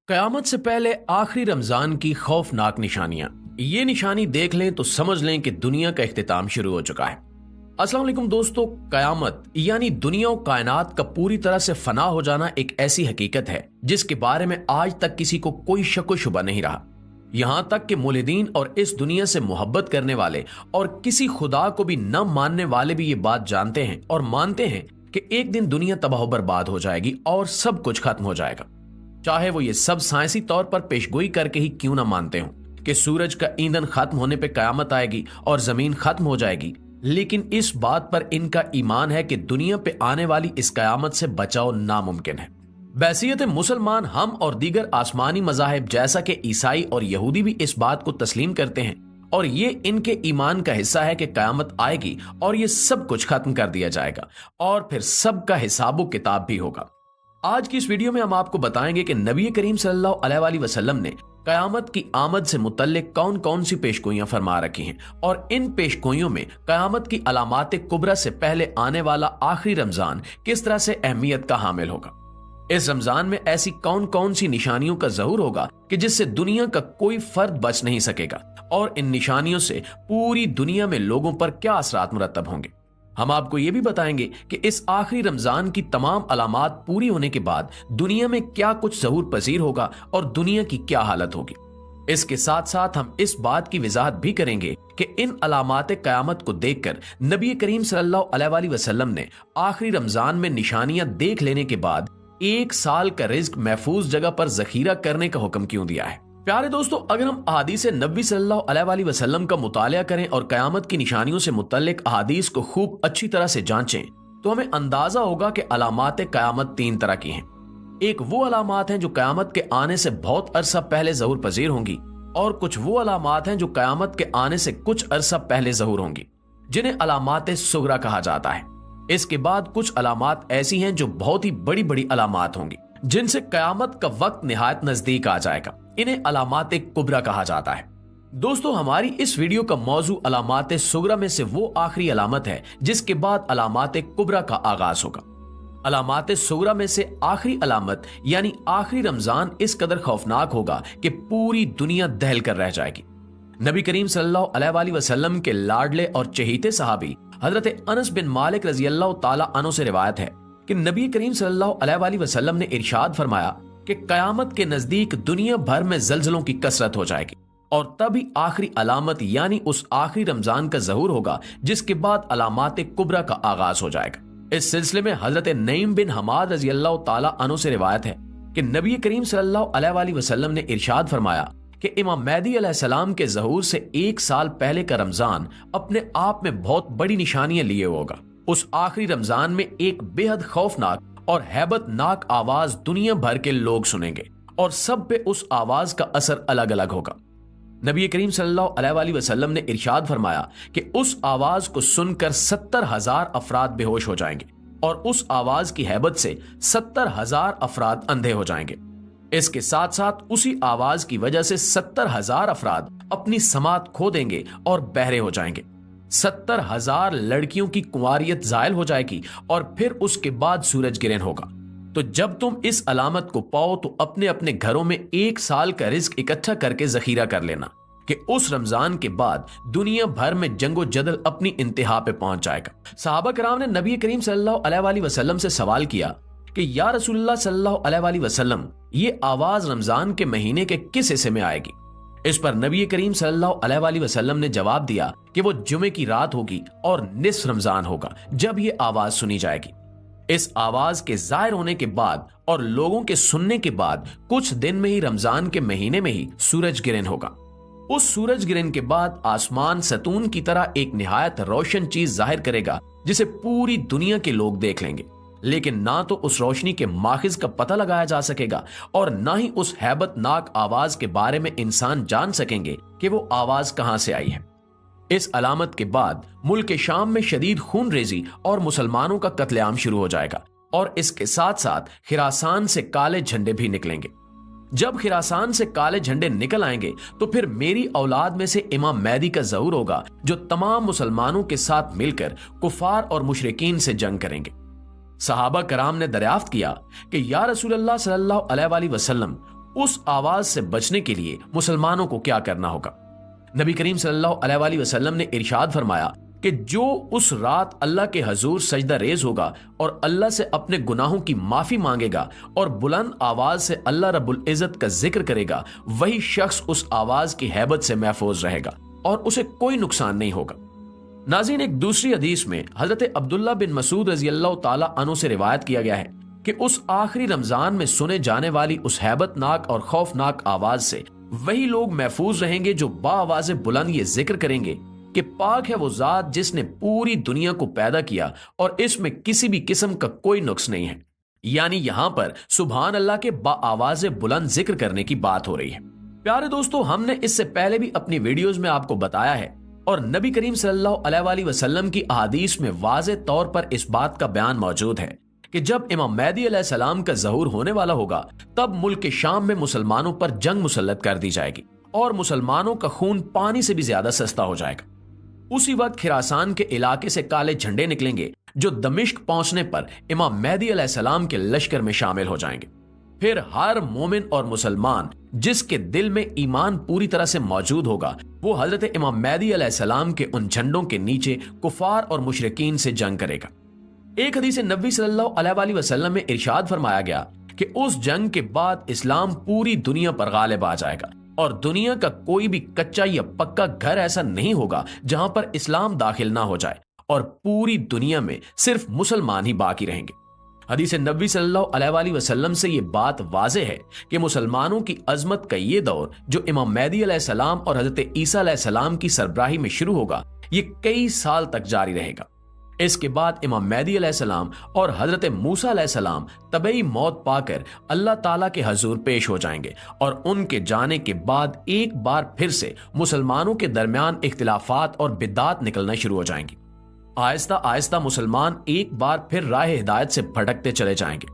कयामत से पहले आखिरी रमजान की खौफनाक निशानियां। ये निशानी देख लें तो समझ लें कि दुनिया का इख्तिताम शुरू हो चुका है। अस्सलाम वालेकुम दोस्तों, कयामत यानी दुनिया और कायनात का पूरी तरह से फना हो जाना एक ऐसी हकीकत है जिसके बारे में आज तक किसी को कोई शक व शुबा नहीं रहा। यहाँ तक कि मुल्हिदीन और इस दुनिया से मोहब्बत करने वाले और किसी खुदा को भी न मानने वाले भी ये बात जानते हैं और मानते हैं कि एक दिन दुनिया तबाह बर्बाद हो जाएगी और सब कुछ खत्म हो जाएगा। चाहे वो ये सब साइंसी तौर पर पेशगोई करके ही क्यों ना मानते हो कि सूरज का ईंधन खत्म होने पे कयामत आएगी और जमीन खत्म हो जाएगी, लेकिन इस बात पर इनका ईमान है कि दुनिया पे आने वाली इस कयामत से बचाव नामुमकिन है। बैसियत मुसलमान हम और दीगर आसमानी मज़ाहिब जैसा कि ईसाई और यहूदी भी इस बात को तस्लीम करते हैं और ये इनके ईमान का हिस्सा है कि कयामत आएगी और ये सब कुछ खत्म कर दिया जाएगा और फिर सबका हिसाब किताब भी होगा। आज की इस वीडियो में हम आपको बताएंगे कि नबी करीम सल्लल्लाहु अलैहि वसल्लम ने कयामत की आमद से मुतल्लिक कौन कौन सी पेशगोइयां फरमा रखी हैं और इन पेशगोइयों में कयामत की अलामात कुबरा से पहले आने वाला आखिरी रमजान किस तरह से अहमियत का हामिल होगा। इस रमजान में ऐसी कौन कौन सी निशानियों का ज़हूर होगा कि जिससे दुनिया का कोई फर्द बच नहीं सकेगा और इन निशानियों से पूरी दुनिया में लोगों पर क्या असरात मुरतब होंगे। हम आपको ये भी बताएंगे कि इस आखिरी रमजान की तमाम अलामात पूरी होने के बाद दुनिया में क्या कुछ ज़हूर पजीर होगा और दुनिया की क्या हालत होगी। इसके साथ साथ हम इस बात की वजाहत भी करेंगे कि इन अलामात क़यामत को देखकर नबी करीम सल्लल्लाहु अलैहि वसल्लम ने आखिरी रमजान में निशानियां देख लेने के बाद एक साल का रिज्क महफूज जगह पर जखीरा करने का हुक्म क्यों दिया है। प्यारे दोस्तों, अगर हम अहादीस नबी सल्लल्लाहु अलैहि वसल्लम का मुतालिया करें और कयामत की निशानियों से मुतल्लिक अहादीस को खूब अच्छी तरह से जांचें तो हमें अंदाजा होगा कि अलामात क़यामत तीन तरह की हैं। एक वो अलामात हैं जो कयामत के आने से बहुत अरसा पहले ज़हूर पजीर होंगी और कुछ वो अलामात हैं जो कयामत के आने से कुछ अरसा पहले ज़हूर होंगी, जिन्हें अलामात सुगरा कहा जाता है। इसके बाद कुछ अलामात ऐसी हैं जो बहुत ही बड़ी बड़ी अलामात होंगी जिनसे कयामत का वक्त निहायत नजदीक आ जाएगा। इन्हें अलामात कुबरा कहा जाता है। दोस्तों, हमारी इस वीडियो का मौजू अलामात सुगरा में से वो आखिरी अलामत है जिसके बाद अलामात कुबरा का आगाज होगा। अलामात सुगरा में से आखिरी अलामत यानी आखिरी रमजान इस कदर खौफनाक होगा कि पूरी दुनिया दहल कर रह जाएगी। नबी करीम सल्लल्लाहु अलैहि वसल्लम के लाडले और चहीते सहाबी हजरत अनस बिन मालिक रजी अल्लाह ताला अन्हु से रिवायत है कि नबी करीम सल्लल्लाहु अलैहि वसल्लम ने इरशाद फरमाया कि कयामत के नजदीक दुनिया भर में जल्जलों की कसरत हो जाएगी और तभी आखिरी अलामत यानी उस आखिरी रमजान का ज़हूर होगा जिसके बाद अलामात कुबरा का आगाज हो जाएगा। इस सिलसिले में हजरत नईम बिन हमाद रजी अल्लाह ताला अन्हु से रिवायत है कि नबी करीम सल्लल्लाहु अलैहि वसल्लम ने इरशाद फरमाया कि इमाम मेहदी अलैहिस्सलाम के ज़हूर से एक साल पहले का रमजान अपने आप में बहुत बड़ी निशानियां लिए होगा। उस आखिरी रमजान में एक बेहद खौफनाक और हैबतनाक आवाज दुनिया भर के लोग सुनेंगे और सब पे उस आवाज का असर अलग अलग होगा। नबी करीम सल्लल्लाहु अलैहि वसल्लम ने इरशाद फरमाया कि उस आवाज को सुनकर 70,000 अफराद बेहोश हो जाएंगे और उस आवाज की हैबत से 70,000 अफराद अंधे हो जाएंगे। इसके साथ साथ उसी आवाज की वजह से 70,000 अफराद अपनी समात खो देंगे और बहरे हो जाएंगे। 70,000 लड़कियों की कुंवारियत जायल हो जाएगी और फिर उसके बाद सूरज गिरहन होगा। तो जब तुम इस अलामत को पाओ तो अपने अपने घरों में एक साल का रिज्क इकट्ठा करके जखीरा कर लेना कि उस रमजान के बाद दुनिया भर में जंगो जदल अपनी इंतहा पे पहुंच जाएगा। सहाबा कराम ने नबी करीम सल्लल्लाहु अलैहि वसल्लम से सवाल किया कि या रसूलुल्लाह सल्लल्लाहु अलैहि वसल्लम, ये आवाज रमजान के महीने के किस हिस्से में आएगी। इस पर नबी करीम सल्लल्लाहु अलैहि वसल्लम ने जवाब दिया कि वो जुमे की रात होगी और निस्फ रमजान होगा जब ये आवाज सुनी जाएगी। इस आवाज के जाहिर होने के बाद और लोगों के सुनने के बाद कुछ दिन में ही रमजान के महीने में ही सूरज गिरहन होगा। उस सूरज गिरहन के बाद आसमान सतून की तरह एक निहायत रोशन चीज जाहिर करेगा जिसे पूरी दुनिया के लोग देख लेंगे, लेकिन ना तो उस रोशनी के माखिज का पता लगाया जा सकेगा और ना ही उस हैबतनाक आवाज के बारे में इंसान जान सकेंगे कि वो आवाज कहां से आई है। इस अलामत के बाद मुल्क शाम में शदीद खून रेजी और मुसलमानों का कत्लेआम शुरू हो जाएगा और इसके साथ साथ खिरासान से काले झंडे भी निकलेंगे। जब खिरासान से काले झंडे निकल आएंगे तो फिर मेरी औलाद में से इमाम मेहदी का ज़हूर होगा जो तमाम मुसलमानों के साथ मिलकर कुफार और मुशरिकीन से जंग करेंगे। सहाबा कराम ने दरियाफ्त किया कि या रसूलल्लाह सल्लल्लाहु अलैहि वसल्लम, उस आवाज से बचने के लिए मुसलमानों को क्या करना होगा। नबी करीम सल्लल्लाहु अलैहि वसल्लम ने इरशाद फरमाया कि जो उस रात अल्लाह के हजूर सजदा रेज होगा और अल्लाह से अपने गुनाहों की माफी मांगेगा और बुलंद आवाज से अल्लाह रब्बुल इज्जत का जिक्र करेगा, वही शख्स उस आवाज की हैबत से महफूज रहेगा और उसे कोई नुकसान नहीं होगा। नाज़रीन, एक दूसरी हदीस में हजरत अब्दुल्ला बिन मसूद रज़ी अल्लाह ताला अन्हु से रिवायत किया गया है कि उस आखिरी रमजान में सुने जाने वाली उस हैबतनाक और खौफनाक आवाज से वही लोग महफूज रहेंगे जो बाआवाज़ बुलंद ये जिक्र करेंगे कि पाक है वो जात जिसने पूरी दुनिया को पैदा किया और इसमें किसी भी किस्म का कोई नुक्स नहीं है। यानी यहां पर सुभान अल्लाह के बाआवाज़ बुलंद जिक्र करने की बात हो रही है। प्यारे दोस्तों, हमने इससे पहले भी अपनी वीडियोस में आपको बताया है और नबी करीम सल्लल्लाहु अलैहि वसल्लम की अहादीस में वाज़े तौर पर इस बात का बयान मौजूद है कि जब इमाम मेहदी अलैहिस्सलाम का ज़हूर होने वाला होगा तब मुल्क शाम में मुसलमानों पर जंग मुसल्लत कर दी जाएगी और मुसलमानों का खून पानी से भी ज्यादा सस्ता हो जाएगा। उसी वक्त खिरासान के इलाके से काले झंडे निकलेंगे जो दमिश्क पहुंचने पर इमाम मेहदी अलैहिस्सलाम के लश्कर में शामिल हो जाएंगे। फिर हर मोमिन और मुसलमान जिसके दिल में ईमान पूरी तरह से मौजूद होगा वो हजरत इमाम मेहदी अलैहिस्सलाम के उन झंडों के नीचे कुफार और मुशरिकीन से जंग करेगा। एक हदीस नबी सल्लल्लाहु अलैहि वसल्लम में इरशाद फरमाया गया कि उस जंग के बाद इस्लाम पूरी दुनिया पर गालिब आ जाएगा और दुनिया का कोई भी कच्चा या पक्का घर ऐसा नहीं होगा जहां पर इस्लाम दाखिल ना हो जाए और पूरी दुनिया में सिर्फ मुसलमान ही बाकी रहेंगे। हदीस नबी सल्लल्लाहु अलैहि वसल्लम से ये बात वाज़े है कि मुसलमानों की अजमत का ये दौर जो इमाम मेहदी अलैहिस्सलाम और हजरत ईसा अलैहिस्सलाम की सरबराही में शुरू होगा ये कई साल तक जारी रहेगा। इसके बाद इमाम मेहदी अलैहिस्सलाम और हजरत मूसा अलैहिस्सलाम तबई मौत पाकर अल्लाह ताला के हजूर पेश हो जाएंगे और उनके जाने के बाद एक बार फिर से मुसलमानों के दरमियान इख्तिलाफात और बिदात निकलना शुरू हो जाएंगी। आहिस्ता आहिस्ता मुसलमान एक बार फिर राह हिदायत से भटकते चले जाएंगे।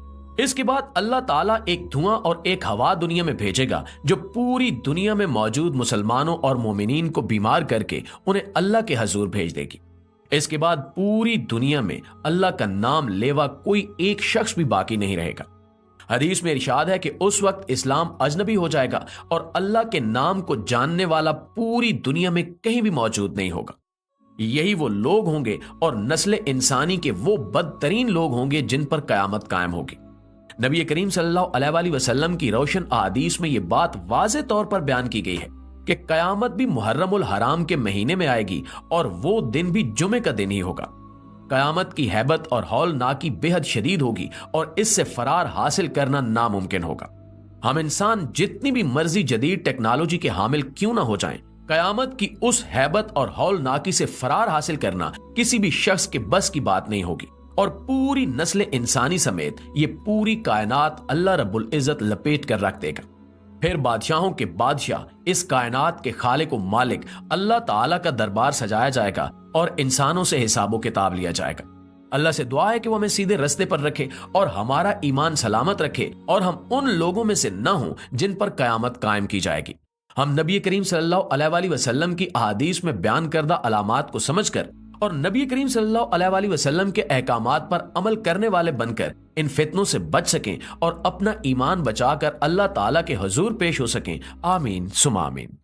इसके बाद अल्लाह ताला एक धुआं और एक हवा दुनिया में भेजेगा जो पूरी दुनिया में मौजूद मुसलमानों और मोमिनीन को बीमार करके उन्हें अल्लाह के हजूर भेज देगी। इसके बाद पूरी दुनिया में अल्लाह का नाम लेवा कोई एक शख्स भी बाकी नहीं रहेगा। हदीस में इरशाद है कि उस वक्त इस्लाम अजनबी हो जाएगा और अल्लाह के नाम को जानने वाला पूरी दुनिया में कहीं भी मौजूद नहीं होगा। यही वो लोग होंगे और नस्ल इंसानी के वो बदतरीन लोग होंगे जिन पर कयामत कायम होगी। नबी करीम सल्लल्लाहु अलैहि वसल्लम की रोशन अहादीस में ये बात वाज़े तौर पर बयान की गई है कि कयामत भी मुहर्रमुल हराम के महीने में आएगी और वो दिन भी जुमे का दिन ही होगा। कयामत की हैबत और हौलनाकी बेहद शदीद होगी और इससे फरार हासिल करना नामुमकिन होगा। हम इंसान जितनी भी मर्जी जदीद टेक्नोलॉजी के हामिल क्यों ना हो जाएं, कयामत की उस हैबत और हौलनाकी से फरार हासिल करना किसी भी शख्स के बस की बात नहीं होगी और पूरी नस्ल इंसानी समेत ये पूरी कायनात अल्लाह रब्बुल इज्जत लपेट कर रख देगा। फिर बादशाहों के बादशाह इस कायनात के खालिक व मालिक अल्लाह ताला का दरबार सजाया जाएगा और इंसानों से हिसाबो किताब लिया जाएगा। अल्लाह से दुआ है कि वो हमें सीधे रास्ते पर रखे और हमारा ईमान सलामत रखे और हम उन लोगों में से न हों जिन पर कयामत कायम की जाएगी। हम नबी करीम सल्लल्लाहु अलैहि वसल्लम की अहादीस में बयान करदा अलामात को समझकर और नबी करीम सल्लल्लाहु अलैहि वसल्लम के अहकामात पर अमल करने वाले बनकर इन फितनों से बच सकें और अपना ईमान बचाकर अल्लाह ताला के हुजूर पेश हो सकें। आमीन सुमा आमीन।